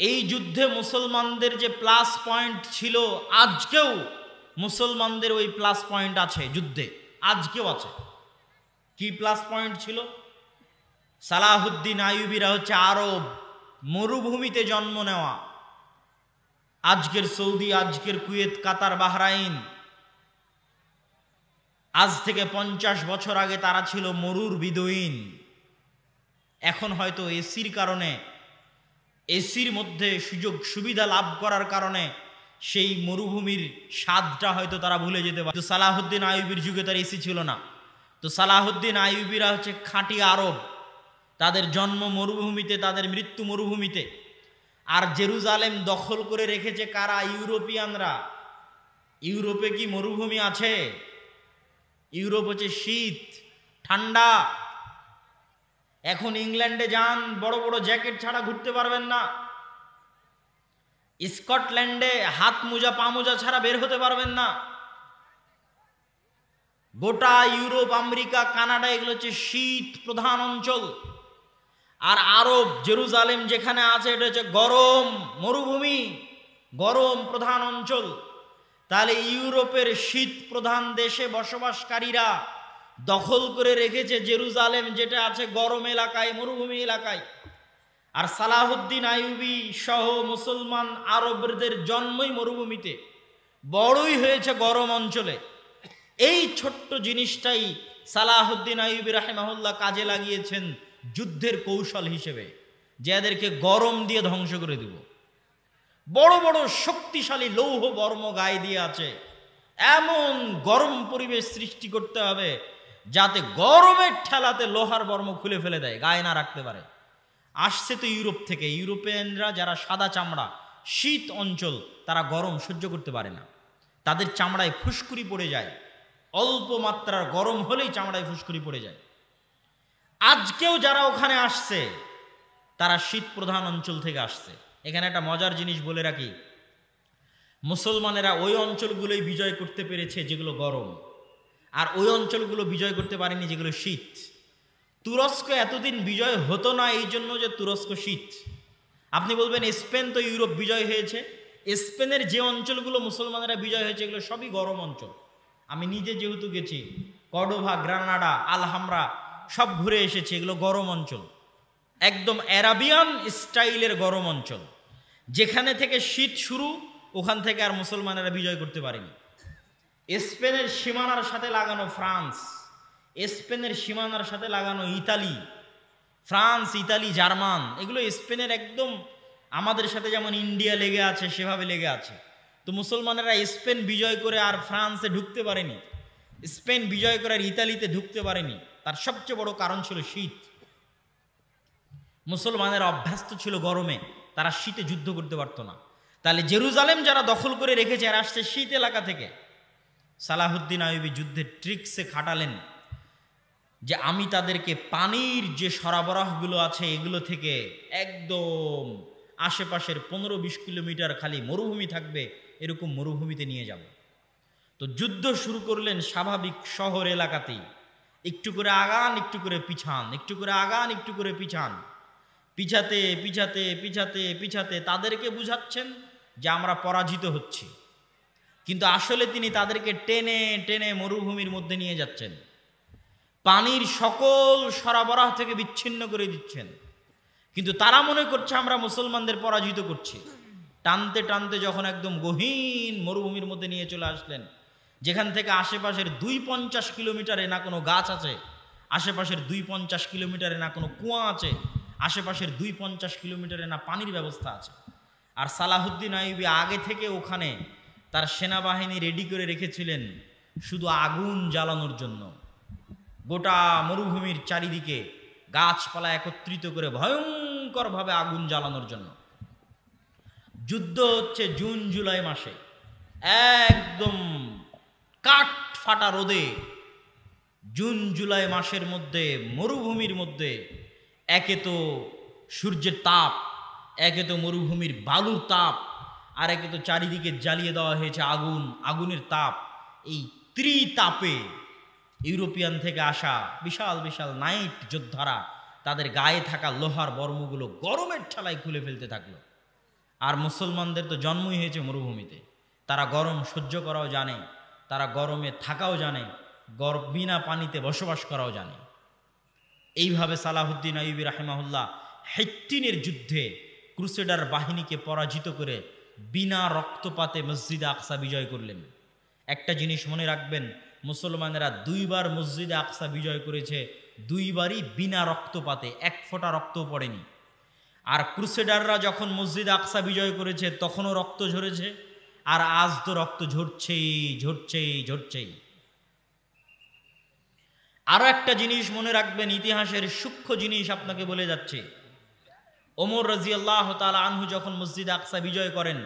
এই যুদ্ধে মুসলমানদের যে প্লাস পয়েন্ট ছিল, আজকেও মুসলমানদের ওই প্লাস পয়েন্ট আছে যুদ্ধে, আজকেও আছে। কি প্লাস পয়েন্ট ছিল? সালাহুদ্দিন আইয়ুবীরা হচ্ছে আরব মরুভূমিতে জন্ম নেওয়া, আজকের সৌদি, আজকের কুয়েত, কাতার, বাহরাইন, আজ থেকে 50 বছর আগে তারা ছিল মরুর বিদুইন। এখন হয়তো এসির কারণে, এসির মধ্যে সুযোগ সুবিধা লাভ করার কারণে সেই মরুভূমির স্বাদটা হয়তো তারা ভুলে যেতে পারে। তো সালাহুদ্দিন আইয়ুবীর যুগে তার এসি ছিল না। তো সালাহুদ্দিন আইয়ুবীরা হচ্ছে খাঁটি আরব, তাদের জন্ম মরুভূমিতে, তাদের মৃত্যু মরুভূমিতে। আর জেরুজালেম দখল করে রেখেছে কারা? ইউরোপিয়ানরা। ইউরোপে কি মরুভূমি আছে? ইউরোপ হচ্ছে শীত, ঠান্ডা। এখন ইংল্যান্ডে যান, বড় বড় জ্যাকেট ছাড়া ঘুরতে পারবেন না। স্কটল্যান্ডে হাত মোজা পা মোজা ছাড়া বের হতে পারবেন না। গোটা ইউরোপ, আমেরিকা, কানাডা এগুলো হচ্ছে শীত প্রধান অঞ্চল। আর আরব জেরুজালেম যেখানে আছে এটা হচ্ছে গরম মরুভূমি, গরম প্রধান অঞ্চল। তাহলে ইউরোপের শীত প্রধান দেশে বসবাসকারীরা দখল করে রেখেছে জেরুজালেম, যেটা আছে গরম এলাকায়, মরুভূমি এলাকায়। আর সালাহুদ্দিন আইয়ুবী সহ মুসলমান আরবদের জন্মই মরুভূমিতে, বড়ই হয়েছে গরম অঞ্চলে। এই ছোট্ট জিনিসটাই সালাহুদ্দিন আইয়ুবী রাহিমাহুল্লাহ কাজে লাগিয়েছেন যুদ্ধের কৌশল হিসেবে, যে এদেরকে গরম দিয়ে ধ্বংস করে দিব। বড় বড় শক্তিশালী লৌহ বর্ম গায়ে দিয়ে আছে, এমন গরম পরিবেশ সৃষ্টি করতে হবে যাতে গরমের ঠেলাতে লোহার বর্ম খুলে ফেলে দেয়, গায়ে না রাখতে পারে। আসছে তো ইউরোপ থেকে। ইউরোপিয়ানরা যারা সাদা চামড়া, শীত অঞ্চল, তারা গরম সহ্য করতে পারে না, তাদের চামড়ায় ফুসকুড়ি পড়ে যায়, অল্প মাত্রার গরম হলেই চামড়ায় ফুসকুড়ি পড়ে যায়। আজকেও যারা ওখানে আসছে তারা শীত প্রধান অঞ্চল থেকে আসছে। এখানে একটা মজার জিনিস বলে রাখি, মুসলমানেরা ওই অঞ্চলগুলোই বিজয় করতে পেরেছে যেগুলো গরম, আর ওই অঞ্চলগুলো বিজয় করতে পারেনি যেগুলো শীত। তুরস্ক এতদিন বিজয় হতো না এই জন্য যে তুরস্ক শীত। আপনি বলবেন স্পেন তো ইউরোপ বিজয় হয়েছে। স্পেনের যে অঞ্চলগুলো মুসলমানেরা বিজয় হয়েছে এগুলো সবই গরম অঞ্চল। আমি নিজে যেহেতু গেছি, কর্ডোভা, গ্রানাডা, আলহামরা সব ঘুরে এসেছি, এগুলো গরম অঞ্চল, একদম অ্যারাবিয়ান স্টাইলের গরম অঞ্চল। যেখানে থেকে শীত শুরু, ওখান থেকে আর মুসলমানেরা বিজয় করতে পারেনি। স্পেনের সীমানার সাথে লাগানো ফ্রান্স, স্পেনের সীমানার সাথে লাগানো ইতালি, ফ্রান্স, ইতালি, জার্মান, এগুলো স্পেনের একদম আমাদের সাথে যেমন ইন্ডিয়া লেগে আছে সেভাবে লেগে আছে। তো মুসলমানেরা স্পেন বিজয় করে আর ফ্রান্সে ঢুকতে পারেনি, স্পেন বিজয় করে আর ইতালিতে ঢুকতে পারেনি। তার সবচেয়ে বড় কারণ ছিল শীত। মুসলমানের অভ্যস্ত ছিল গরমে, তারা শীতে যুদ্ধ করতে পারত না। তাহলে জেরুজালেম যারা দখল করে রেখেছে আর আসছে শীত এলাকা থেকে। সালাহুদ্দিন আইয়ুবী যুদ্ধের ট্রিক্সে খাটালেন যে আমি তাদেরকে পানির যে সরবরাহগুলো আছে এগুলো থেকে একদম আশেপাশের 15-20 কিলোমিটার খালি মরুভূমি থাকবে, এরকম মরুভূমিতে নিয়ে যাব। তো যুদ্ধ শুরু করলেন স্বাভাবিক শহর এলাকাতেই, একটু করে আগান, একটু করে পিছান, একটু করে আগান, একটু করে পিছান, পিছাতে পিছাতে পিছাতে পিছাতে তাদেরকে বুঝাচ্ছেন যে আমরা পরাজিত হচ্ছি, কিন্তু আসলে তিনি তাদেরকে টেনে টেনে মরুভূমির মধ্যে নিয়ে যাচ্ছেন, পানির সকল সরবরাহ থেকে বিচ্ছিন্ন করে দিচ্ছেন। কিন্তু তারা মনে করছে আমরা মুসলমানদের পরাজিত করছি। টানতে টানতে যখন একদম গহীন মরুভূমির মধ্যে নিয়ে চলে আসলেন, যেখান থেকে আশেপাশের 250 কিলোমিটারে না কোনো গাছ আছে, আশেপাশের 250 কিলোমিটারে না কোনো কুয়া আছে, আশেপাশের 250 কিলোমিটারে না পানির ব্যবস্থা আছে। আর সালাহুদ্দিন আইয়ুবী আগে থেকে ওখানে তার সেনাবাহিনী রেডি করে রেখেছিলেন শুধু আগুন জ্বালানোর জন্য। গোটা মরুভূমির চারিদিকে গাছপালা একত্রিত করে ভয়ঙ্করভাবে আগুন জ্বালানোর জন্য। যুদ্ধ হচ্ছে জুন জুলাই মাসে, একদম কাঠ ফাটা রোদে জুন জুলাই মাসের মধ্যে মরুভূমির মধ্যে। একে তো সূর্যের তাপ, একে তো মরুভূমির বালুর তাপ, আর একে তো চারিদিকে জ্বালিয়ে দেওয়া হয়েছে আগুন, আগুনের তাপ। এই ত্রিতাপে ইউরোপিয়ান থেকে আসা বিশাল বিশাল নাইট যোদ্ধারা তাদের গায়ে থাকা লোহার বর্মগুলো গরমের ঠেলায় খুলে ফেলতে থাকলো। আর মুসলমানদের তো জন্মই হয়েছে মরুভূমিতে, তারা গরম সহ্য করাও জানে, তারা গরমে থাকাও জানে, বিনা পানিতে বসবাস করাও জানে। এইভাবে সালাহুদ্দিন আইয়ুবী রাহিমাহুল্লাহ হিত্তিনের যুদ্ধে ক্রুসেডার বাহিনীকে পরাজিত করে বিনা রক্তপাতে মসজিদে আকসা বিজয় করলেন। একটা জিনিস মনে রাখবেন, মুসলমানেরা দুইবার মসজিদে আকসা বিজয় করেছে, দুইবারই বিনা রক্তপাতে, এক ফোঁটা রক্তও পড়েনি। আর ক্রুসেডাররা যখন মসজিদে আকসা বিজয় করেছে তখনও রক্ত ঝরেছে, আর আজ তো রক্ত ঝরছেই ঝরছেই ঝরছেই। আরো একটা জিনিস মনে রাখবেন, ইতিহাসের সূক্ষ্ম জিনিস আপনাকে বলে যাচ্ছে। ওমর রাদিয়াল্লাহু তাআলা আনহু যখন মসজিদে আকসা বিজয় করেন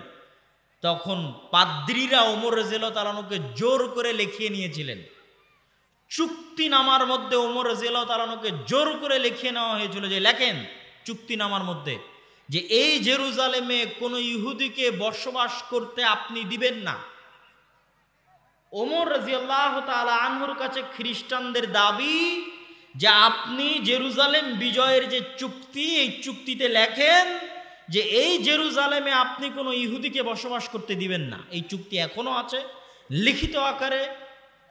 তখন পাদ্রীরা ওমর রাদিয়াল্লাহু তাআলা আনহুকে জোর করে লিখিয়ে নিয়েছিলেন। চুক্তিনামার মধ্যে ওমর রাদিয়াল্লাহু তাআলা আনহুকে জোর করে লিখিয়ে নেওয়া হয়েছিল যে লেখেন চুক্তিনামার মধ্যে যে এই জেরুজালেমে কোনো ইহুদিকে বসবাস করতে আপনি দিবেন না। ওমর রাদিয়াল্লাহু তাআলা আনহুর কাছে খ্রিস্টানদের দাবি যে আপনি জেরুজালেম বিজয়ের যে চুক্তি, এই চুক্তিতে লেখেন যে এই জেরুজালেমে আপনি কোনো ইহুদিকে বসবাস করতে দিবেন না। এই চুক্তি এখনো আছে লিখিত আকারে,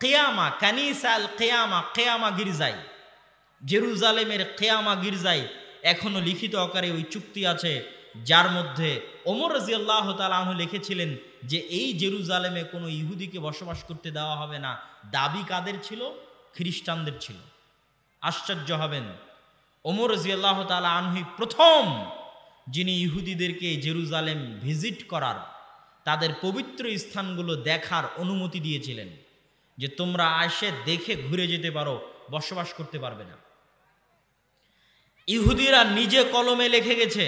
কিয়ামা কানিসা আল কিয়ামা, কিয়ামা গির্জায়, জেরুজালেমের কিয়ামা গির্জায় এখনো লিখিত আকারে ওই চুক্তি আছে, যার মধ্যে ওমর রাদিয়াল্লাহু তাআলা আনহু লিখেছিলেন যে এই জেরুজালেমে কোনো ইহুদিকে বসবাস করতে দেওয়া হবে না। দাবি কাদের ছিল? খ্রিস্টানদের ছিল। আশ্চর্য হবেন, ওমর রাদিয়াল্লাহু তাআলা আনহু প্রথম যিনি ইহুদিদেরকে জেরুজালেম ভিজিট করার, তাদের পবিত্র স্থানগুলো দেখার অনুমতি দিয়েছিলেন যে তোমরা এসে দেখে ঘুরে যেতে পারো, বসবাস করতে পারবে না। ইহুদিরা নিজে কলমে লিখে গেছে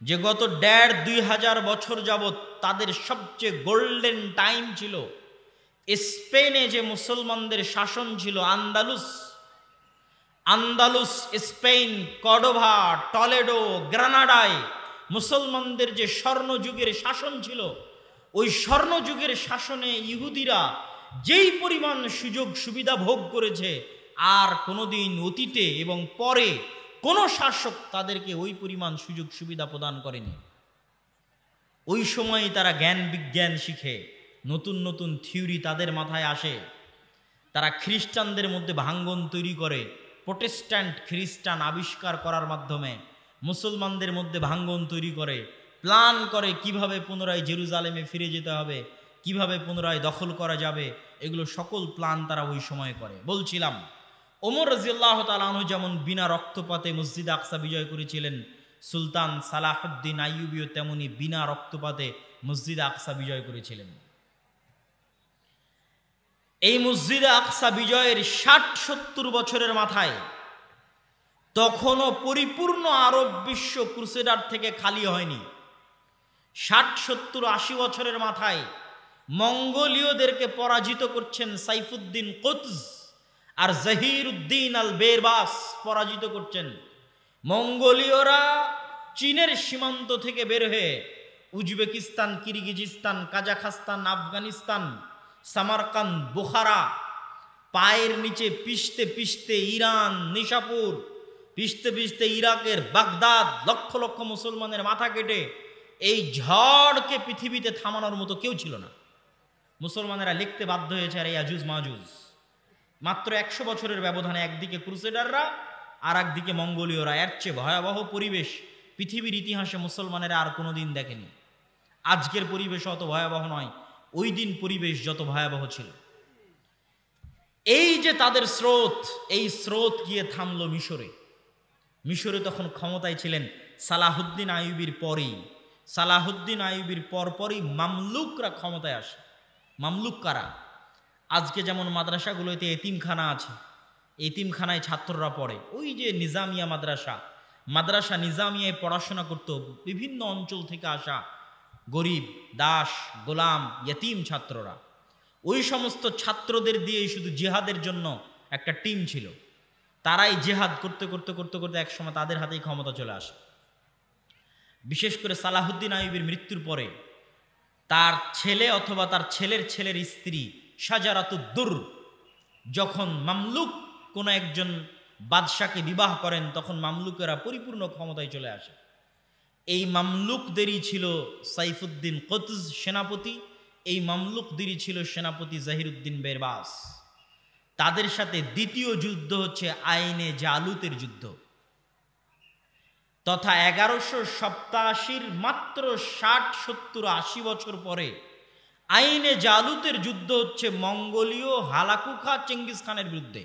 যে গত ১,৫০০ বছর যাবৎ তাদের সবচেয়ে গোল্ডেন টাইম ছিল স্পেনে যে মুসলমানদের শাসন ছিল, আন্দালুস, স্পেন, কর্ডোভা, টলেডো, গ্রানাডায় মুসলমানদের যে স্বর্ণযুগের শাসন ছিল, ওই স্বর্ণযুগের শাসনে ইহুদিরা যেই পরিমাণ সুযোগ সুবিধা ভোগ করেছে আর কোনোদিন অতীতে এবং পরে কোনো শাসক তাদেরকে ওই পরিমাণ সুযোগ সুবিধা প্রদান করেনি। ওই সময় তারা জ্ঞান বিজ্ঞান শিখে, নতুন নতুন থিওরি তাদের মাথায় আসে, তারা খ্রিস্টানদের মধ্যে ভাঙ্গন তৈরি করে, প্রোটেস্ট্যান্ট খ্রিস্টান আবিষ্কার করার মাধ্যমে মুসলমানদের মধ্যে ভাঙ্গন তৈরি করে, প্ল্যান করে কিভাবে পুনরায় জেরুজালেমে ফিরে যেতে হবে, কিভাবে পুনরায় দখল করা যাবে, এগুলো সকল প্ল্যান তারা ওই সময় করে। বলছিলাম ওমর রাদিয়াল্লাহু তাআলা আনহু যেমন বিনা রক্তপাতে মসজিদ আকসা বিজয় করেছিলেন, সুলতান সালাহুদ্দিন আইয়ুবীও তেমনি বিনা রক্তপাতে মসজিদ আকসা বিজয় করেছিলেন। এই মসজিদে আকসা বিজয়ের ৬০-৭০ বছরের মাথায় তখনও পরিপূর্ণ আরব বিশ্ব ক্রুসেডার থেকে খালি হয়নি। ৬০-৭০-৮০ বছরের মাথায় মঙ্গোলীয়দেরকে পরাজিত করছেন সাইফুদ্দিন কুতজ, আর জহিরুদ্দিন আল বেরবাস পরাজিত করছেন। মঙ্গোলীয়রা চীনের সীমান্ত থেকে বের হয়ে Uzbekistan, Kyrgyzstan, Kazakhstan, Afghanistan, Samarkand, Bukhara পায়ের নিচে পিষতে পিষতে ইরান, নিশাপুর পিষতে পিষতে ইরাকের বাগদাদ, লক্ষ লক্ষ মুসলমানের মাথা কেটে এই ঝড়কে পৃথিবীতে থামানোর মতো কেউ ছিল না। মুসলমানেরা লিখতে বাধ্য হয়েছে আর এই ইয়াজুজ মাজুজ। মাত্র ১০০ বছরের ব্যবধানে একদিকে ক্রুসেডাররা আর একদিকে মঙ্গোলীয়রা। এর চেয়ে ভয়াবহ পরিবেশ পৃথিবীর ইতিহাসে মুসলমানেরা আর কোনোদিন দেখেনি। আজকের পরিবেশ অত ভয়াবহ নয়, ওই দিন পরিবেশ যত ভয়াবহ ছিল। এই যে তাদের স্রোত, এই স্রোত গিয়ে থামলো মিশরে। মিশরে তখন ক্ষমতায় ছিলেন সালাহুদ্দিন আইয়ুবীর পরেই, সালাহুদ্দিন আইয়ুবীর পরপরই মামলুকরা ক্ষমতায় আসে। মামলুক কারা? আজকে যেমন মাদ্রাসাগুলোতে এতিমখানা আছে, এতিমখানায় ছাত্ররা পড়ে, ওই যে নিজামিয়া মাদ্রাসা নিজামিয়ায় পড়াশোনা করত বিভিন্ন অঞ্চল থেকে আসা গরিব, দাস, গোলাম, ইয়েতিম ছাত্ররা। ওই সমস্ত ছাত্রদের দিয়েই শুধু জিহাদের জন্য একটা টিম ছিল। তারাই জিহাদ করতে করতে করতে করতে একসময় তাদের হাতেই ক্ষমতা চলে আসে। বিশেষ করে সালাহুদ্দিন আইয়ুবীর মৃত্যুর পরে তার ছেলে অথবা তার ছেলের ছেলের স্ত্রী শাজারাতুদ্দুর যখন মামলুক কোনো একজন বাদশাকে বিবাহ করেন, তখন মামলুকেরা পরিপূর্ণ ক্ষমতায় চলে আসে। এই মামলুকদেরই ছিল সাইফুদ্দিন কতজ সেনাপতি, এই মামলুকদেরই ছিল সেনাপতি জাহিরুদ্দিন বেরবাস। তাদের সাথে দ্বিতীয় যুদ্ধ হচ্ছে আইনে জালুতের যুদ্ধ, তথা 1187 মাত্র 60-70-80 বছর পরে আইনে জালুতের যুদ্ধ হচ্ছে মঙ্গোলীয় হালাকুখা চেঙ্গিস খানের বিরুদ্ধে।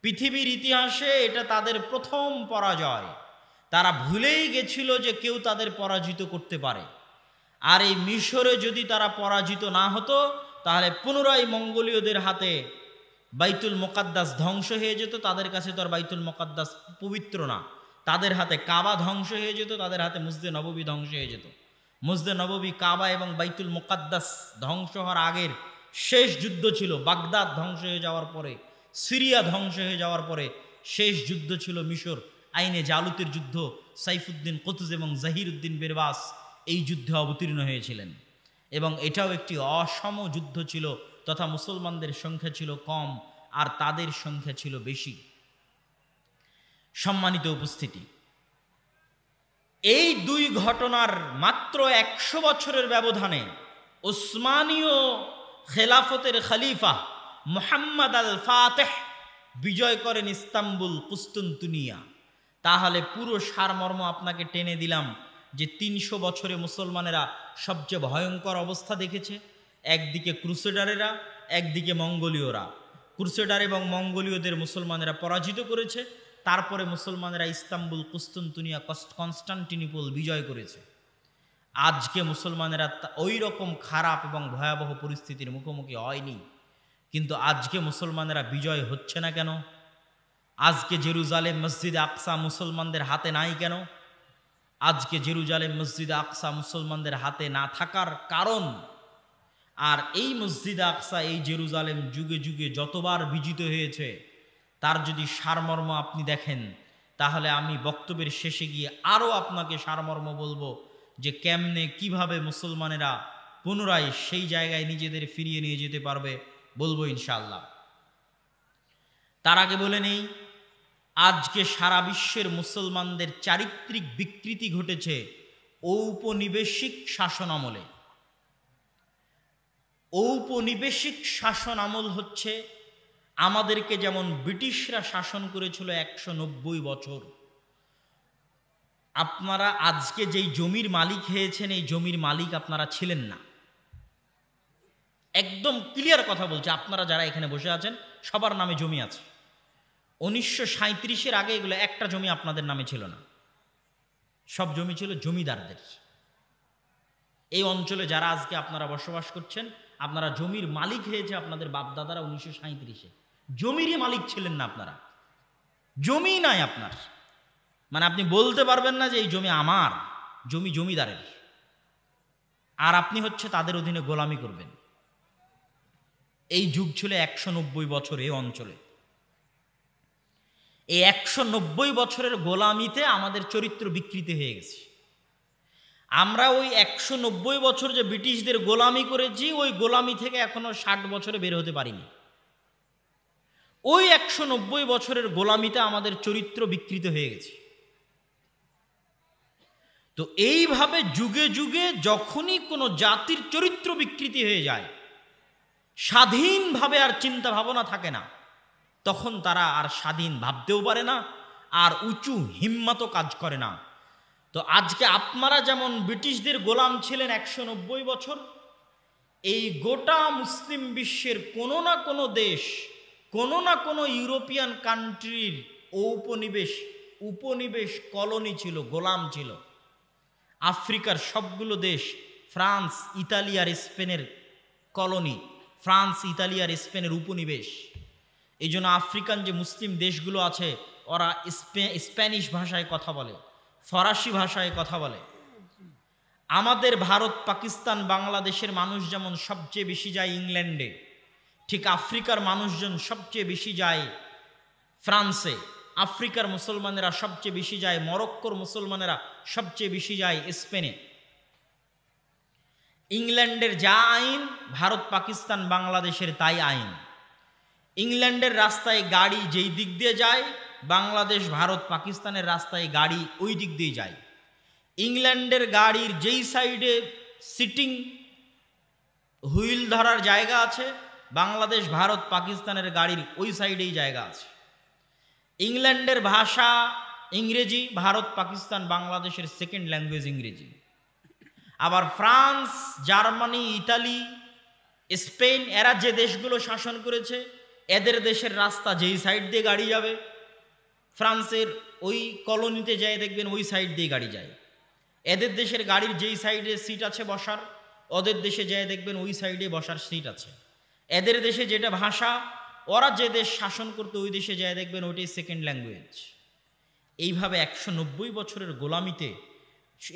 পৃথিবীর ইতিহাসে এটা তাদের প্রথম পরাজয়। তারা ভুলেই গেছিল যে কেউ তাদের পরাজিত করতে পারে। আর এই মিশরে যদি তারা পরাজিত না হতো তাহলে পুনরায় মঙ্গোলীয়দের হাতে বাইতুল মুকাদ্দাস ধ্বংস হয়ে যেত। তাদের কাছে তো আর বাইতুল মুকাদ্দাস পবিত্র না, তাদের হাতে কাবা ধ্বংস হয়ে যেত, তাদের হাতে মসজিদে নববী ধ্বংস হয়ে যেত। মসজিদে নববী, কাবা এবং বাইতুল মুকাদ্দাস ধ্বংস হওয়ার আগের শেষ যুদ্ধ ছিল বাগদাদ ধ্বংস হয়ে যাওয়ার পরে, সিরিয়া ধ্বংস হয়ে যাওয়ার পরে শেষ যুদ্ধ ছিল মিশর আইনে জালুতের যুদ্ধ। সাইফুদ্দিন কতজ এবং জাহিরুদ্দিন বেরবাস এই যুদ্ধে অবতীর্ণ হয়েছিলেন এবং এটাও একটি অসম যুদ্ধ ছিল, তথা মুসলমানদের সংখ্যা ছিল কম আর তাদের সংখ্যা ছিল বেশি। সম্মানিত উপস্থিতি, এই দুই ঘটনার মাত্র 100 বছরের ব্যবধানে ওসমানীয় খেলাফতের খলিফা মুহাম্মদ আল ফাতেহ বিজয় করেন ইস্তাম্বুল, কুস্তুনতুনিয়া। তাহলে পুরো সারমর্ম আপনাকে টেনে দিলাম যে 300 বছরে মুসলমানেরা সবচেয়ে ভয়ঙ্কর অবস্থা দেখেছে। একদিকে ক্রুসেডারেরা, একদিকে মঙ্গোলীয়রা। ক্রুসেডার এবং মঙ্গোলীয়দের মুসলমানেরা পরাজিত করেছে, তারপরে মুসলমানেরা ইস্তাম্বুল, কুস্তুনতুনিয়া, কনস্টান্টিনোপল বিজয় করেছে। আজকে মুসলমানেরা ওই রকম খারাপ এবং ভয়াবহ পরিস্থিতির মুখোমুখি হয়নি, কিন্তু আজকে মুসলমানেরা বিজয় হচ্ছে না কেন? আজকে জেরুজালেম মসজিদে আকসা মুসলমানদের হাতে নাই কেন? আজকে জেরুজালেম মসজিদে আকসা মুসলমানদের হাতে না থাকার কারণ, আর এই মসজিদে আকসা, এই জেরুজালেম যুগে যুগে যতবার বিজিত হয়েছে তার যদি সারমর্ম আপনি দেখেন, তাহলে আমি বক্তব্যের শেষে গিয়ে আরও আপনাকে সারমর্ম বলবো যে কেমনে কিভাবে মুসলমানেরা পুনরায় সেই জায়গায় নিজেদের ফিরিয়ে নিয়ে যেতে পারবে, বলবো ইনশাআল্লাহ। তার আগে বলে নেই, আজকে সারা বিশ্বের মুসলমানদের চারিত্রিক বিকৃতি ঘটেছে ঔপনিবেশিক শাসন আমলে। ঔপনিবেশিক শাসন আমল হচ্ছে আমাদেরকে যেমন ব্রিটিশরা শাসন করেছিল 190 বছর। আপনারা আজকে যেই জমির মালিক হয়েছেন, এই জমির মালিক আপনারা ছিলেন না। একদম ক্লিয়ার কথা বলছে, আপনারা যারা এখানে বসে আছেন সবার নামে জমি আছে। 1937-এর আগে এগুলো একটা জমি আপনাদের নামে ছিল না, সব জমি ছিল জমিদারদের। এই অঞ্চলে যারা আজকে আপনারা বসবাস করছেন, আপনারা জমির মালিক হয়েছে আপনাদের বাপদাদারা 1937-এ। জমিরই মালিক ছিলেন না আপনারা, জমি নাই আপনার। মানে আপনি বলতে পারবেন না যে এই জমি আমার, জমি জমিদারের, আর আপনি হচ্ছে তাদের অধীনে গোলামি করবেন। এই যুগ ছিল 190 বছর এই অঞ্চলে। এই 190 বছরের গোলামিতে আমাদের চরিত্র বিকৃতি হয়ে গেছে। আমরা ওই 190 বছর যে ব্রিটিশদের গোলামি করেছি, ওই গোলামি থেকে এখনো 60 বছরে বের হতে পারিনি। ওই 190 বছরের গোলামিতে আমাদের চরিত্র বিকৃত হয়ে গেছে। তো এইভাবে যুগে যুগে যখনই কোনো জাতির চরিত্র বিকৃতি হয়ে যায়, স্বাধীনভাবে আর চিন্তা ভাবনা থাকে না, তখন তারা আর স্বাধীন ভাবতেও পারে না, আর উঁচু হিম্মতও কাজ করে না। তো আজকে আপনারা যেমন ব্রিটিশদের গোলাম ছিলেন 190 বছর, এই গোটা মুসলিম বিশ্বের কোনো না কোনো দেশ, কোনো না কোনো ইউরোপিয়ান কান্ট্রির উপনিবেশ কলোনি ছিল, গোলাম ছিল। আফ্রিকার সবগুলো দেশ ফ্রান্স, ইতালি আর স্পেনের কলোনি, ফ্রান্স, ইতালি আর স্পেনের উপনিবেশ। এই জন্য আফ্রিকান যে মুসলিম দেশগুলো আছে, ওরা স্প্যানিশ ভাষায় কথা বলে, ফরাসি ভাষায় কথা বলে। আমাদের ভারত, পাকিস্তান, বাংলাদেশের মানুষ যেমন সবচেয়ে বেশি যায় ইংল্যান্ডে, ঠিক আফ্রিকার মানুষজন সবচেয়ে বেশি যায় ফ্রান্সে। আফ্রিকার মুসলমানেরা সবচেয়ে বেশি যায়, মরক্কোর মুসলমানেরা সবচেয়ে বেশি যায় স্পেনে। ইংল্যান্ডের যা আইন, ভারত, পাকিস্তান, বাংলাদেশের তাই আইন। ইংল্যান্ডের রাস্তায় গাড়ি যেই দিক দিয়ে যায়, বাংলাদেশ, ভারত, পাকিস্তানের রাস্তায় গাড়ি ওই দিক দিয়ে যায়। ইংল্যান্ডের গাড়ির যেই সাইডে সিটিং হুইল ধরার জায়গা আছে, বাংলাদেশ, ভারত, পাকিস্তানের গাড়ির ওই সাইডেই জায়গা আছে। ইংল্যান্ডের ভাষা ইংরেজি, ভারত, পাকিস্তান, বাংলাদেশের সেকেন্ড ল্যাঙ্গুয়েজ ইংরেজি। আবার ফ্রান্স, জার্মানি, ইতালি, স্পেন, এরা যে দেশগুলো শাসন করেছে, এদের দেশের রাস্তা যেই সাইড দিয়ে গাড়ি যাবে, ফ্রান্সের ওই কলোনিতে যায় দেখবেন ওই সাইড দিয়ে গাড়ি যায়। এদের দেশের গাড়ির যেই সাইডে সিট আছে বসার, ওদের দেশে যায় দেখবেন ওই সাইডে বসার সিট আছে। এদের দেশে যেটা ভাষা, ওরা যে দেশ শাসন করতো ওই দেশে যায় দেখবেন ওইটাই সেকেন্ড ল্যাঙ্গুয়েজ। এইভাবে 190 বছরের গোলামিতে,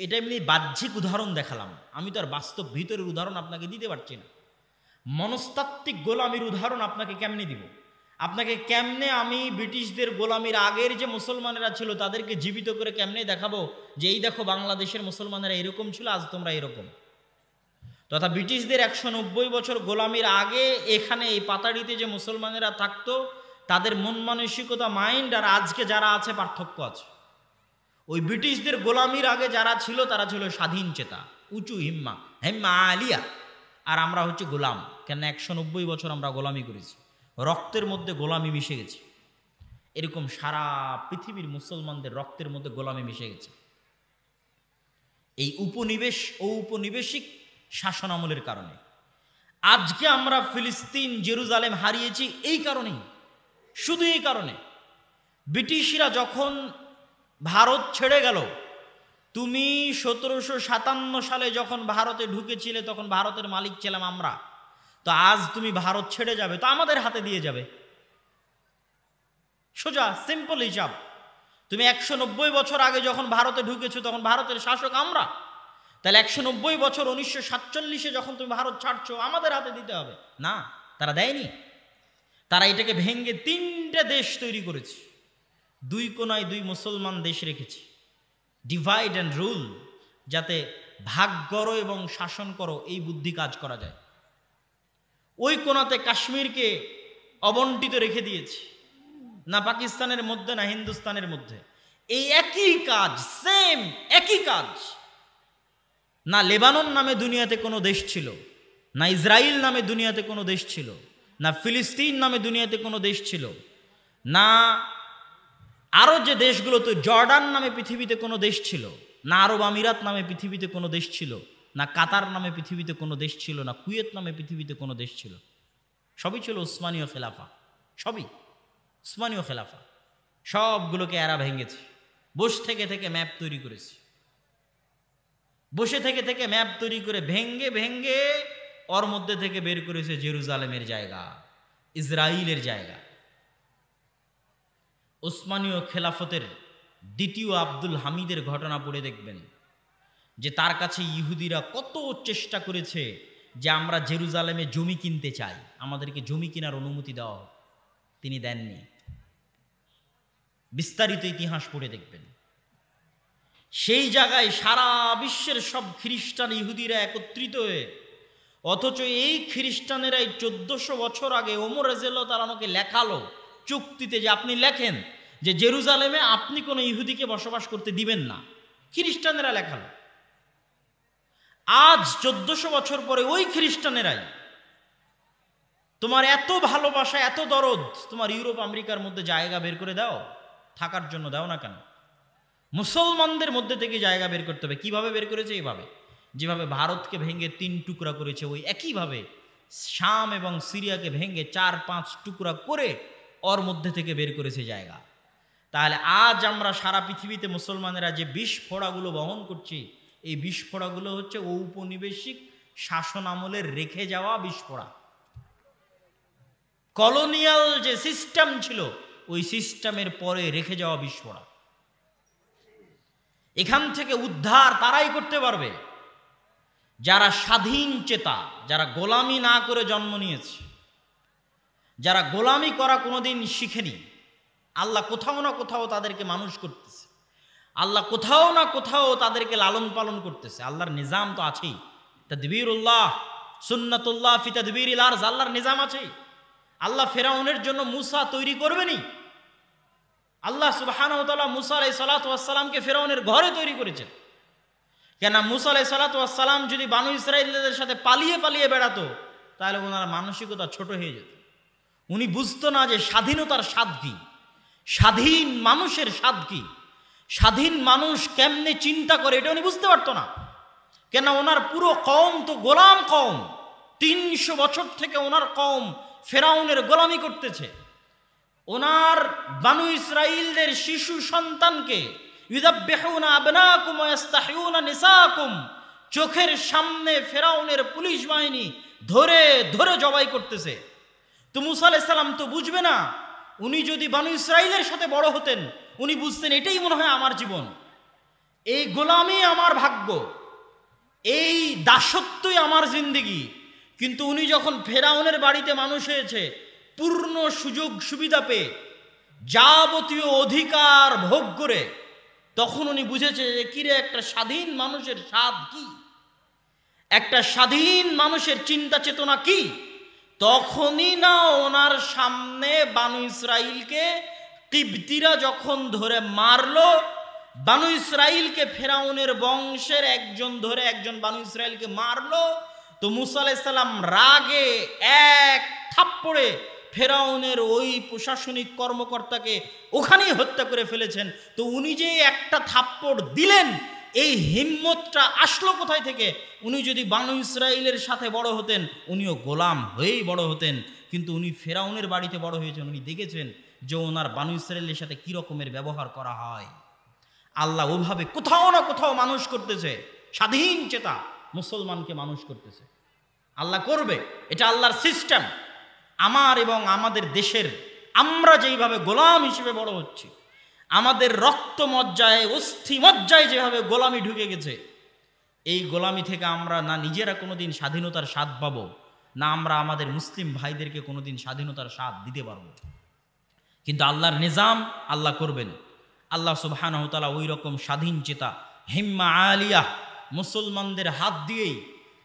এটা এমনি বাহ্যিক উদাহরণ দেখালাম, আমি তো আর বাস্তব ভিতরের উদাহরণ আপনাকে দিতে পারছি না। মনস্তাত্ত্বিক গোলামির উদাহরণ আপনাকে কেমনে দিব? আপনাকে কেমনে আমি ব্রিটিশদের গোলামির আগের যে মুসলমানেরা ছিল তাদেরকে জীবিত করে কেমনে দেখাবো যে এই দেখো বাংলাদেশের মুসলমানেরা এরকম ছিল, আজ তোমরা এরকম। তথা ব্রিটিশদের 190 বছর গোলামির আগে এখানে এই পাতাড়িতে যে মুসলমানেরা থাকতো, তাদের মন মানসিকতা, মাইন্ড আর আজকে যারা আছে পার্থক্য আছে। ওই ব্রিটিশদের গোলামির আগে যারা ছিল তারা ছিল স্বাধীন চেতা, উঁচু হিম্মা, হেম্মা আলিয়া। আর আমরা হচ্ছে গোলাম। কেন? 190 বছর আমরা গোলামি করেছি, রক্তের মধ্যে গোলামি মিশে গেছে। এরকম সারা পৃথিবীর মুসলমানদের রক্তের মধ্যে গোলামি মিশে গেছে এই উপনিবেশ ও উপনিবেশিক শাসন আমলের কারণে। আজকে আমরা ফিলিস্তিন, জেরুজালেম হারিয়েছি এই কারণেই, শুধু এই কারণে। ব্রিটিশরা যখন ভারত ছেড়ে গেল, তুমি 1757 সালে যখন ভারতে ঢুকেছিলে তখন ভারতের মালিক ছিলাম আমরা। তো আজ তুমি ভারত ছেড়ে যাবে তো আমাদের হাতে দিয়ে যাবে, সোজা সিম্পল হিসাব। তুমি 190 বছর আগে যখন ভারতে ঢুকেছো তখন ভারতের শাসক আমরা, তাহলে 190 বছর 1947-এ যখন তুমি ভারত ছাড়ছো আমাদের হাতে দিতে হবে না। তারা দেয়নি, তারা এটাকে ভেঙে 3টে দেশ তৈরি করেছে, 2 কোনায় 2 মুসলমান দেশ রেখেছে। ডিভাইড অ্যান্ড রুল, যাতে ভাগ করো এবং শাসন করো এই বুদ্ধি কাজ করা যায়। ওই কোনাতে কাশ্মীরকে অবন্টিত রেখে দিয়েছে, না পাকিস্তানের মধ্যে না হিন্দুস্তানের মধ্যে। এই একই কাজ, সেম একই কাজ। না লেবানন নামে দুনিয়াতে কোনো দেশ ছিল, না ইসরায়েল নামে দুনিয়াতে কোনো দেশ ছিল, না ফিলিস্তিন নামে দুনিয়াতে কোনো দেশ ছিল, না আরও যে দেশগুলো, তো জর্ডান নামে পৃথিবীতে কোনো দেশ ছিল, না আরব আমিরাত নামে পৃথিবীতে কোনো দেশ ছিল, না কাতার নামে পৃথিবীতে কোনো দেশ ছিল, না কুয়েত নামে পৃথিবীতে কোনো দেশ ছিল। সবই ছিল উসমানীয় খেলাফা, সবই উসমানীয় খেলাফা। সবগুলোকে এরা ভেঙেছে, বসে থেকে থেকে ম্যাপ তৈরি করেছে, বসে থেকে থেকে ম্যাপ তৈরি করে ভেঙ্গে ভেঙ্গে ওর মধ্যে থেকে বের করেছে জেরুজালেমের জায়গা, ইসরায়েলের জায়গা। উসমানীয় খেলাফতের দ্বিতীয় আব্দুল হামিদের ঘটনা পড়ে দেখবেন যে তার কাছে ইহুদিরা কত চেষ্টা করেছে যে আমরা জেরুজালেমে জমি কিনতে চাই, আমাদেরকে জমি কেনার অনুমতি দেওয়া হোক। তিনি দেননি। বিস্তারিত ইতিহাস পড়ে দেখবেন। সেই জায়গায় সারা বিশ্বের সব খ্রিস্টান ইহুদিরা একত্রিত হয়ে, অথচ এই খ্রিস্টানেরাই 1400 বছর আগে ওমর রাদিয়াল্লাহু তাআলা আমাকে লেখালো চুক্তিতে যে আপনি লেখেন যে জেরুজালেমে আপনি কোনো ইহুদিকে বসবাস করতে দিবেন না। খ্রিস্টানেরা লেখালো। আজ 1400 বছর পরে ওই খ্রিস্টানেরাই তোমার এত ভালোবাসা, এত দরদ, তোমার ইউরোপ আমেরিকার মধ্যে জায়গা বের করে দাও, থাকার জন্য দাও না কেন? মুসলমানদের মধ্যে থেকে জায়গা বের করতে হবে। কিভাবে বের করেছে? এইভাবে, যেভাবে ভারতকে ভেঙে 3 টুকরা করেছে, ওই একইভাবে শাম এবং সিরিয়াকে ভেঙে 4-5 টুকরা করে ওর মধ্যে থেকে বের করেছে জায়গা। তাহলে আজ আমরা সারা পৃথিবীতে মুসলমানেরা যে বিস্ফোড়াগুলো বহন করছি, এই বিস্ফোড়াগুলো হচ্ছে ঔপনিবেশিক শাসন আমলের রেখে যাওয়া বিস্ফোড়া। কলোনিয়াল যে সিস্টেম ছিল ওই সিস্টেমের পরে রেখে যাওয়া বিস্ফোড়া। এখান থেকে উদ্ধার তারাই করতে পারবে যারা স্বাধীন চেতা, যারা গোলামি না করে জন্ম নিয়েছে, যারা গোলামি করা কোনোদিন শিখেনি। আল্লাহ কোথাও না কোথাও তাদেরকে মানুষ করতেছে, আল্লাহ কোথাও না কোথাও তাদেরকে লালন পালন করতেছে। আল্লাহর নিজাম তো আছেই, তাদবীরুল্লাহ সুন্নাতুল্লাহ ফি তাদবীরিল আরজ, আল্লাহর নিজাম আছেই। আল্লাহ ফেরাউনের জন্য মুসা তৈরি করবেনি। আল্লাহ সুবহানাহু ওয়া তাআলা মুসা আলাইহিস সালাতু ওয়াস সালামকে ফেরাউনের ঘরে তৈরি করেছেন। কেন মুসা আলাইহিস সালাতু ওয়াস সালাম যদি বানু ইসরাঈলদের সাথে পালিয়ে পালিয়ে বেড়াতো তাহলে ওনার মানসিকতা ছোট হয়ে যেত। উনি বুঝতো না যে স্বাধীনতার স্বাদ কি, স্বাধীন মানুষের স্বাদ কি, স্বাধীন মানুষ কেমনে চিন্তা করে এটা উনি বুঝতে পারতো না। কেন ওনার পুরো কওম তো গোলাম কওম, 300 বছর থেকে ওনার কওম ফেরাউনের গোলামি করতেছে। ওনার বানু ইসরাঈলদের শিশু সন্তানকে ইউযাব্বিহুনা আবনাকুম ওয়া ইস্তাহয়ুনা নিসাকুম, চোখের সামনে ফেরাউনের পুলিশ বাহিনী ধরে ধরে জবাই করতেছে। তো মুসা আলাইহিস সালাম তো বুঝবে না, উনি যদি বানু ইসরাঈলের সাথে বড় হতেন উনি বুঝতেন এটাই মনে হয় আমার জীবন, এই গোলামি আমার ভাগ্য, এই দাসত্বই আমার জিন্দেগি। কিন্তু উনি যখন ফেরাউনের বাড়িতে মানুষ হয়েছে, পূর্ণ সুযোগ সুবিধা পেয়ে যাবতীয় অধিকার ভোগ করে, তখন উনি বুঝেছে যে কিরে একটা স্বাধীন মানুষের স্বাদ কি, একটা স্বাধীন মানুষের চিন্তা চেতনা কি। তখনই না ওনার সামনে বানু ইসরাঈলকে কিবতীরা যখন ধরে মারলো, বানু ইসরাঈলকে ফেরাউনের বংশের একজন ধরে একজন বানু ইসরাঈলকে মারলো, তো মুসা আলাইহিস সালাম রাগে এক থাপ্পড়ে ফেরাউনের ওই প্রশাসনিক কর্মকর্তাকে ওখানেই হত্যা করে ফেলেছেন। তো উনি যে একটা থাপ্পড় দিলেন, এই হিম্মতটা আসলো কোথায় থেকে? উনি যদি বানু ইসরাঈলের সাথে বড় হতেন উনিও গোলাম হয়েই বড় হতেন, কিন্তু উনি ফেরাউনের বাড়িতে বড় হয়েছেন, উনি দেখেছেন যে ওনার বানু ইসরাঈলের সাথে কি রকমের ব্যবহার করা হয়। আল্লাহ ওভাবে কোথাও না কোথাও মানুষ করতেছে, স্বাধীন চেতা মুসলমানকে মানুষ করতেছে। আল্লাহ করবে, এটা আল্লাহর সিস্টেম। আমার এবং আমাদের দেশের আমরা যেইভাবে গোলাম হিসেবে বড় হচ্ছি, আমাদের রক্ত মজ্জায় অস্থি মজ্জায় যেভাবে গোলামি ঢুকে গেছে, এই গোলামি থেকে আমরা না নিজেরা কোনোদিন স্বাধীনতার স্বাদ পাবো, না আমরা আমাদের মুসলিম ভাইদেরকে কোনোদিন স্বাধীনতার স্বাদ দিতে পারবো। কিন্তু আল্লাহর নিজাম আল্লাহ করবেন। আল্লাহ সুবহানাহু ওয়া তাআলা ওই রকম স্বাধীন চেতা হিম্মা আলিয়া মুসলমানদের হাত দিয়েই,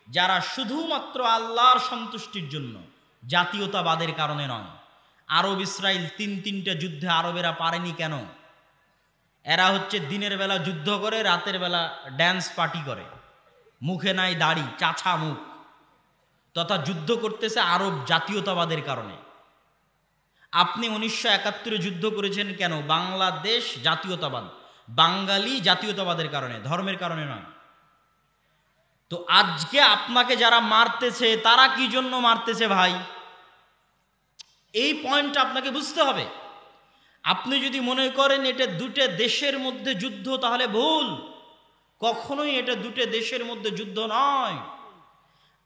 যারা শুধুমাত্র আল্লাহর সন্তুষ্টির জন্য, জাতীয়তাবাদের কারণে নয়। আরব ইসরায়েল 3-3টে যুদ্ধে আরবেরা পারেনি কেন? এরা হচ্ছে দিনের বেলা যুদ্ধ করে, রাতের বেলা ড্যান্স পার্টি করে, মুখে নাই দাড়ি, চাছা মুখ, তথা যুদ্ধ করতেছে আরব জাতীয়তাবাদের কারণে। আপনি 1971 যুদ্ধ করেছেন কেন? বাংলাদেশ জাতীয়তাবাদ, বাঙালি জাতীয়তাবাদের কারণে, ধর্মের কারণে নয়। তো আজকে আপনাকে যারা মারতেছে তারা কি জন্য মারতেছে ভাই? এই পয়েন্টটা আপনাকে বুঝতে হবে। আপনি যদি মনে করেন এটা দুটো দেশের মধ্যে যুদ্ধ, তাহলে ভুল। কখনোই এটা দুটো দেশের মধ্যে যুদ্ধ নয়।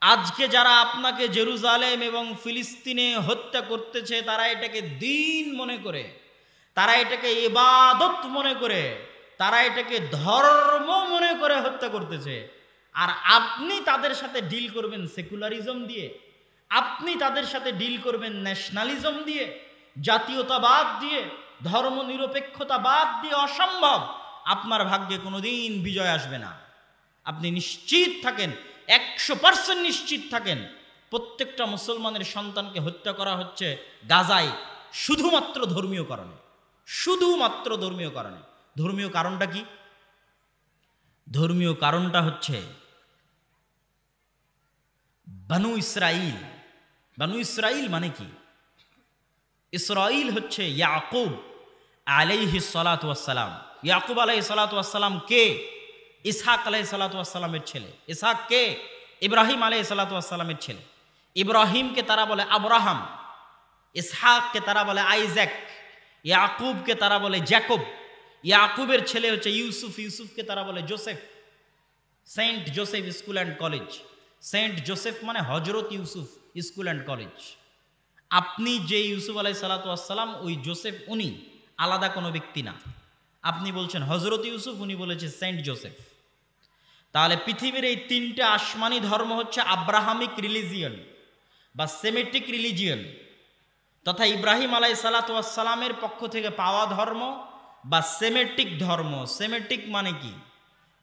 আজকে যারা আপনাকে জেরুজালেম এবং ফিলিস্তিনে হত্যা করতেছে, তারা এটাকে দ্বীন মনে করে, তারা এটাকে ইবাদত মনে করে, তারা এটাকে ধর্ম মনে করে হত্যা করতেছে। আর আপনি তাদের সাথে ডিল করবেন সেকুলারিজম দিয়ে, আপনি তাদের সাথে ডিল করবেন ন্যাশনালিজম দিয়ে, জাতীয়তাবাদ দিয়ে, ধর্ম নিরপেক্ষতাবাদ দিয়ে। অসম্ভব। আপনার ভাগ্যে কোনোদিন বিজয় আসবে না। আপনি নিশ্চিত থাকেন, 100% নিশ্চিত থাকেন, প্রত্যেকটা মুসলমানের সন্তানকে হত্যা করা হচ্ছে গাজায় শুধুমাত্র ধর্মীয় কারণে, শুধুমাত্র ধর্মীয় কারণে। ধর্মীয় কারণটা কি? ধর্মীয় কারণটা হচ্ছে বানু ইসরাঈল। বানু ইসরাঈল মানে কি? ইসরাঈল হচ্ছে ইয়াকুব আলাইহিস সালাতু ওয়াস সালাম। ইয়াকুব আলাইহিস সালাতু ওয়াস সালাম কে? ইসহাক আলাইহিস সালাতু ওয়াস সালামের ছেলে। ইসহাক কে? ইব্রাহিম আলাইহিস সালাতু ওয়াস সালামের ছেলে। ইব্রাহিমকে তারা বলে আব্রাহাম, ইসহাককে তারা বলে আইজ্যাক, ইয়াকুবকে তারা বলে জ্যাকব, ইয়াকুবের ছেলে হচ্ছে ইউসুফ, ইউসুফকে তারা বলে Joseph. Saint Joseph school and college. Saint Joseph মানে হজরত ইউসুফ স্কুল অ্যান্ড কলেজ। আপনি যে ইউসুফ আলাইহিস সালাতু ওয়াস সালাম, ওই জোসেফ উনি, আলাদা কোনো ব্যক্তি না। আপনি বলছেন হজরত ইউসুফ, উনি বলেছে সেন্ট জোসেফ। তাহলে পৃথিবীর এই 3টে আসমানি ধর্ম হচ্ছে আব্রাহামিক রিলিজিয়ন বা সেমেটিক রিলিজিয়ন, তথা ইব্রাহিম আলাইহিস সালাতু ওয়াস সালামের পক্ষ থেকে পাওয়া ধর্ম বা সেমেটিক ধর্ম। সেমেটিক মানে কি?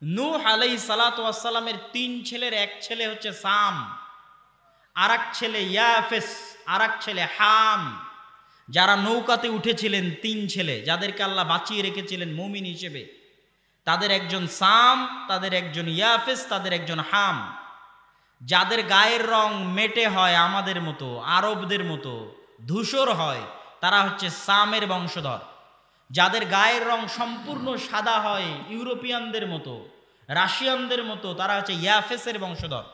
নূহ আলাইহিস সালাতু ওয়াস সালামের 3 ছেলের এক ছেলে হচ্ছে সাম, আর এক ছেলে ইয়াফেস, আর এক ছেলে হাম। যারা নৌকাতে উঠেছিলেন 3 ছেলে, যাদেরকে আল্লাহ বাঁচিয়ে রেখেছিলেন মুমিন হিসেবে, তাদের একজন সাম, তাদের একজন ইয়াফেস, তাদের একজন হাম। যাদের গায়ের রং মেটে হয় আমাদের মতো, আরবদের মতো ধূসর হয়, তারা হচ্ছে সামের বংশধর। যাদের গায়ের রং সম্পূর্ণ সাদা হয় ইউরোপিয়ানদের মতো, রাশিয়ানদের মতো, তারা হচ্ছে ইয়াফেসের বংশধর।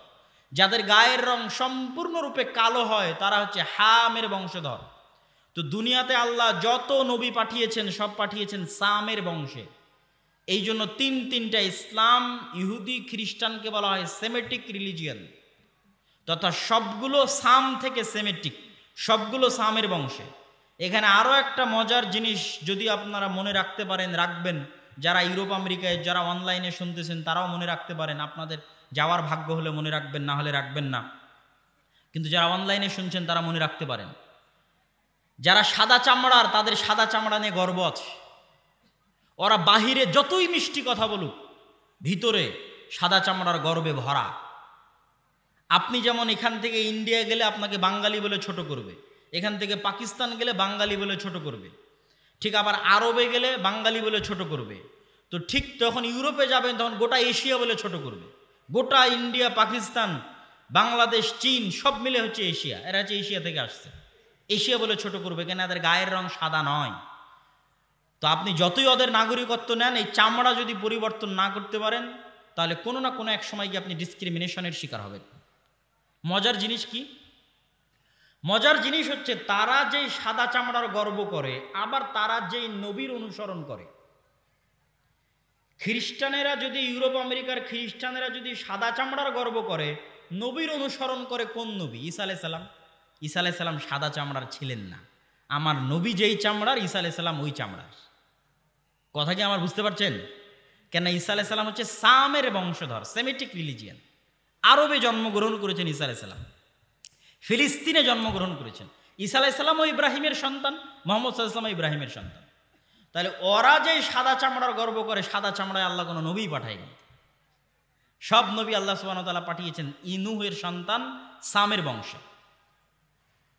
যাদের গায়ের রং সম্পূর্ণরূপে কালো হয় তারা হচ্ছে হামের বংশধর। তো দুনিয়াতে আল্লাহ যত নবী পাঠিয়েছেন সব পাঠিয়েছেন সামের বংশে। এই জন্য তিনটা ইসলাম, ইহুদি, খ্রিস্টানকে বলা হয় সেমেটিক রিলিজিয়ান, তথা সবগুলো সাম থেকে সেমেটিক, সবগুলো সামের বংশে। এখানে আরও একটা মজার জিনিস যদি আপনারা মনে রাখতে পারেন রাখবেন, যারা ইউরোপ আমেরিকায় যারা অনলাইনে শুনতেছেন তারাও মনে রাখতে পারেন, আপনাদের যাওয়ার ভাগ্য হলে মনে রাখবেন, না হলে রাখবেন না, কিন্তু যারা অনলাইনে শুনছেন তারা মনে রাখতে পারেন। যারা সাদা চামড়ার, তাদের সাদা চামড়া নিয়ে গর্ব আছে। ওরা বাহিরে যতই মিষ্টি কথা বলুক, ভিতরে সাদা চামড়ার গর্বে ভরা। আপনি যেমন এখান থেকে ইন্ডিয়া গেলে আপনাকে বাঙালি বলে ছোট করবে, এখান থেকে পাকিস্তান গেলে বাঙালি বলে ছোট করবে, ঠিক আবার আরবে গেলে বাঙালি বলে ছোট করবে। তো ঠিক তখন ইউরোপে যাবেন তখন গোটা এশিয়া বলে ছোট করবে। গোটা ইন্ডিয়া, পাকিস্তান, বাংলাদেশ, চীন সব মিলে হচ্ছে এশিয়া, এরা হচ্ছে এশিয়া থেকে আসছে, এশিয়া বলে ছোট করবে, কেন এদের গায়ের রং সাদা নয়। তো আপনি যতই ওদের নাগরিকত্ব নেন, এই চামড়া যদি পরিবর্তন না করতে পারেন তাহলে কোনো না কোনো এক সময় গিয়ে আপনি ডিসক্রিমিনেশনের শিকার হবেন। মজার জিনিস কি? মজার জিনিস হচ্ছে তারা যেই সাদা চামড়ার গর্ব করে, আবার তারা যেই নবীর অনুসরণ করে। খ্রিস্টানেরা যদি, ইউরোপ আমেরিকার খ্রিস্টানেরা যদি সাদা চামড়ার গর্ব করে, নবীর অনুসরণ করে কোন নবী? ঈসা আলাইহিস সালাম। ঈসা আলাইহিস সালাম সাদা চামড়ার ছিলেন না। আমার নবী যেই চামড়ার, ঈসা আলাইহিস সালাম ওই চামড়ার। কথা কি আমার বুঝতে পারছেন? কেন ঈসা আলাইহিস সালাম হচ্ছে সামের বংশধর, সেমিটিক রিলিজিয়ান। আরবে জন্মগ্রহণ করেছেন ঈসা আলাইহিস সালাম, ফিলিস্তিনে জন্মগ্রহণ করেছেন। ঈসা আলাইহিস সালাম ও ইব্রাহিমের সন্তান, মুহাম্মদ সাল্লাল্লাহু আলাইহি ওয়াসাল্লাম ইব্রাহিমের সন্তান। তাহলে ওরা যে সাদা চামড়ার গর্ব করে, সাদা চামড়ায় আল্লাহ কোনো নবী পাঠায়নি। সব নবী আল্লাহ সুবহানাহু ওয়া তাআলা পাঠিয়েছেন নূহের সন্তান সামের বংশে।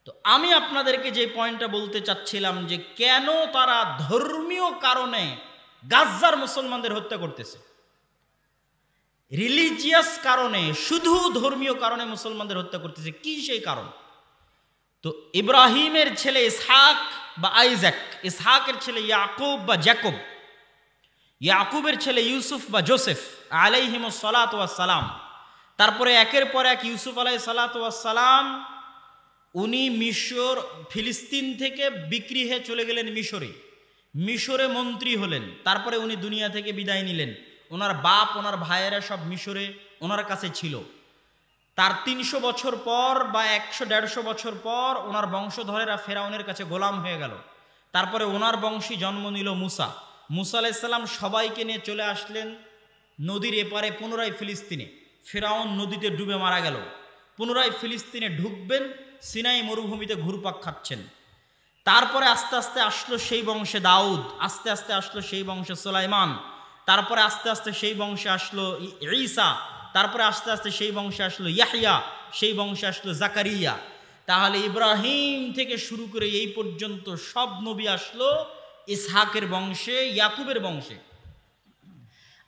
তো আমি আপনাদেরকে যে পয়েন্টটা বলতে চাচ্ছিলাম যে কেন তারা ধর্মীয় কারণে গাজ্জার মুসলমানদের হত্যা করতেছে, রিলিজিয়াস কারণে, শুধু ধর্মীয় কারণে মুসলমানদের হত্যা করতেছে। কি সেই কারণ? তো ইব্রাহিমের ছেলে ইসহাক বা আইজাক, ইসহাকের ছেলে ইয়াকুব বা জ্যাকব, ইয়াকুবের ছেলে ইউসুফ বা জোসেফ আলাইহিমুস সালাতু ওয়াস সালাম, তারপরে একের পর এক ইউসুফ আলাইহিস সালাতু ওয়াস সালাম, উনি মিশর, ফিলিস্তিন থেকে বিক্রি হয়ে চলে গেলেন মিশরে, মিশরে মন্ত্রী হলেন। তারপরে উনি দুনিয়া থেকে বিদায় নিলেন। ওনার বাপ, ওনার ভাইয়েরা সব মিশরে ওনার কাছে ছিল। তার 300 বছর পর বা 100-150 বছর পর ওনার বংশধরেরা ফেরাউনের কাছে গোলাম হয়ে গেল। তারপরে ওনার বংশী জন্ম নিল মুসা। মুসা আলাইহিস সালাম সবাইকে নিয়ে চলে আসলেন নদীর এপারে, পুনরায় ফিলিস্তিনে। ফেরাউন নদীতে ডুবে মারা গেল। পুনরায় ফিলিস্তিনে ঢুকবেন, সিনাই মরুভূমিতে ঘুরপাক খাচ্ছেন। তারপরে আস্তে আস্তে আসলো সেই বংশে দাউদ, আস্তে আস্তে আসলো সেই বংশে সুলাইমান, তারপরে আস্তে আস্তে সেই বংশে আসলো ঈসা, তারপরে আস্তে আস্তে সেই বংশে আসলো ইয়াহইয়া, সেই বংশে আসলো জাকারিয়া। তাহলে ইব্রাহিম থেকে শুরু করে এই পর্যন্ত সব নবী আসলো ইসহাকের বংশে, ইয়াকুবের বংশে।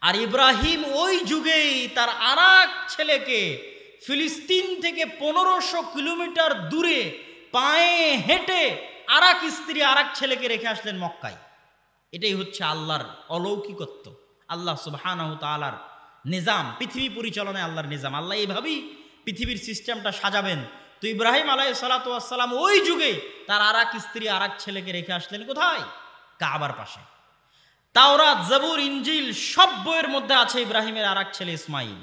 আর ইব্রাহিম ওই যুগেই তার আরেক ছেলেকে ফিলিস্তিন থেকে 1500 কিলোমিটার দূরে পায়ে হেঁটে আরেক স্ত্রী, আরেক ছেলেকে রেখে আসলেন মক্কায়। এটাই হচ্ছে আল্লাহর অলৌকিকত্ব, আল্লাহ সুবহানাহু ওয়া তাআলার নিজাম, পৃথিবী পরিচালনায় আল্লাহর নিজাম। আল্লাহ এইভাবেই পৃথিবীর সিস্টেমটা সাজাবেন। তো ইব্রাহিম আলাইহিস সালাতু ওয়াস সালাম ওই যুগে তার আরেক স্ত্রী, আরেক ছেলেকে রেখে আসলেন কোথায়? কাবার পাশে। তাওরাত, জাবুর, ইনজিল সব বইয়ের মধ্যে আছে ইব্রাহিমের আরেক ছেলে ইসমাইল,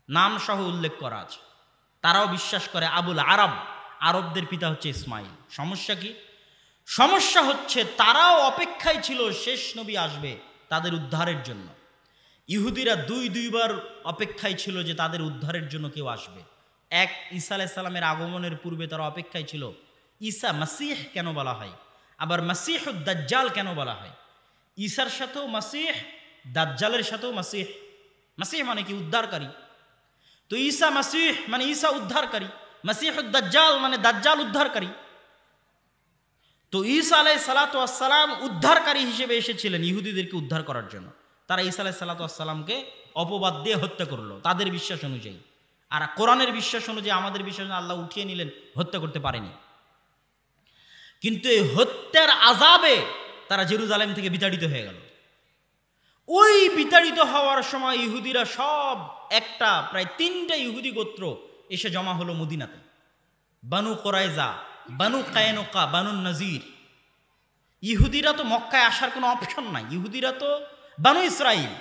নাম সহ উল্লেখ করা আছে। তারাও বিশ্বাস করে আবুল আরব, আরবদের পিতা হচ্ছে ইসমাইল। সমস্যা কি? সমস্যা হচ্ছে তারাও অপেক্ষায় ছিল শেষ নবী আসবে তাদের উদ্ধারের জন্য। ইহুদিরা দুইবার অপেক্ষায় ছিল যে তাদের উদ্ধারের জন্য কেউ আসবে। এক, ঈসা আলাইহিস সালামের আগমনের পূর্বে তারা অপেক্ষায় ছিল ঈসা মাসিহ কেন বলা হয়, আবার মাসিহুদ দাজ্জাল কেন বলা হয়। ঈসার সাথেও মাসিহ, দাজ্জালের সাথেও মাসিহ। মাসিহ মানে কি? উদ্ধারকারী। তো ঈসা মাসিহ মানে ঈসা উদ্ধারকারী, মাসিহুদ দাজ্জাল মানে দাজ্জাল উদ্ধারকারী। তো ঈসা আলাইহিস সালাতু ওয়াস সালাম উদ্ধারকারী হিসেবে এসেছিলেন ইহুদিদেরকে উদ্ধার করার জন্য। তারা ঈসা আলাইহিস সালামকে অপবাদ দিয়ে হত্যা করলো তাদের বিশ্বাস অনুযায়ী। আর কোরআনের বিশ্বাস অনুযায়ী, আমাদের বিশ্বাস আল্লাহ উঠিয়ে নিলেন, হত্যা করতে পারেনি। কিন্তু এই হত্যার আযাবে তারা জেরুজালেম থেকে বিতাড়িত হয়ে গেল। ওই বিতাড়িত হওয়ার সময় ইহুদিরা সব একটা প্রায় 3টা ইহুদি গোত্র এসে জমা হলো মদিনাতে। বানু কোরাইজা, বানু কায়নুকা, বানু নাজির। ইহুদিরা তো মক্কায় আসার কোনো অপশন নাই, ইহুদিরা তো বানু ইসরাইল।